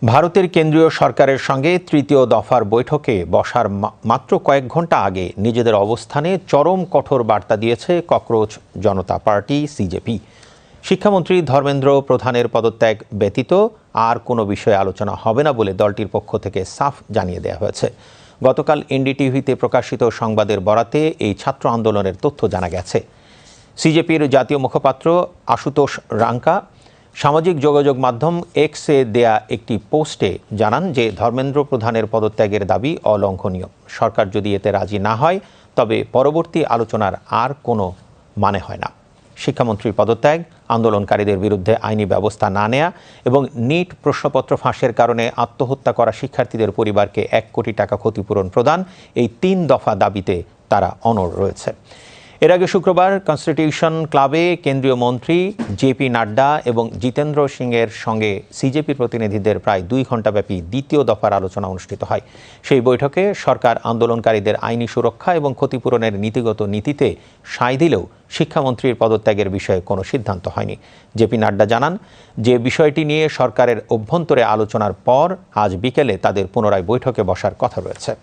ভারতের কেন্দ্রীয় সরকারের সঙ্গে তৃতীয় দফার বৈঠকে বসার মাত্র কয়েক ঘন্টা আগে নিজেদের অবস্থানে চরম কঠোর বার্তা দিয়েছে ককরোচ জনতা পার্টি সিজেপি। শিক্ষামন্ত্রী ধর্মেন্দ্র প্রধানের পদত্যাগ ব্যতীত আর কোনো বিষয়ে আলোচনা হবে না বলে দলটির পক্ষ থেকে সাফ জানিয়ে দেওয়া হয়েছে। গতকাল এনডিটিভিতে প্রকাশিত সংবাদের বরাতে এই ছাত্র আন্দোলনের তথ্য জানা গেছে। সিজেপির জাতীয় মুখপাত্র আশুতোষ রাঙ্কা সামাজিক যোগাযোগ মাধ্যম এক্সে দেয়া একটি পোস্টে জানান যে ধর্মেন্দ্র প্রধানের পদত্যাগের দাবি অলঙ্ঘনীয়। সরকার যদি এতে রাজি না হয় তবে পরবর্তী আলোচনার আর কোনো মানে হয় না। শিক্ষামন্ত্রীর পদত্যাগ, আন্দোলনকারীদের বিরুদ্ধে আইনি ব্যবস্থা না নেয়া এবং নিট প্রশ্নপত্র ফাঁসের কারণে আত্মহত্যা করা শিক্ষার্থীদের পরিবারকে 1 কোটি টাকা ক্ষতিপূরণ প্রদান, এই 3 দফা দাবিতে তারা অনড় রয়েছে। এর আগে শুক্রবার কনস্টিটিউশন ক্লাবে কেন্দ্রীয় মন্ত্রী জেপি নাড্ডা এবং জিতেন্দ্র সিংয়ের সঙ্গে সিজেপি প্রতিনিধিদের প্রায় 2 ঘণ্টাব্যাপী দ্বিতীয় দফার আলোচনা অনুষ্ঠিত হয়। সেই বৈঠকে সরকার আন্দোলনকারীদের আইনি সুরক্ষা এবং ক্ষতিপূরণের নীতিগত নীতিতে সায় দিলেও শিক্ষামন্ত্রীর পদত্যাগের বিষয়ে কোনো সিদ্ধান্ত হয়নি। জেপি নাড্ডা জানান যে বিষয়টি নিয়ে সরকারের অভ্যন্তরে আলোচনার পর আজ বিকেলে তাদের পুনরায় বৈঠকে বসার কথা রয়েছে।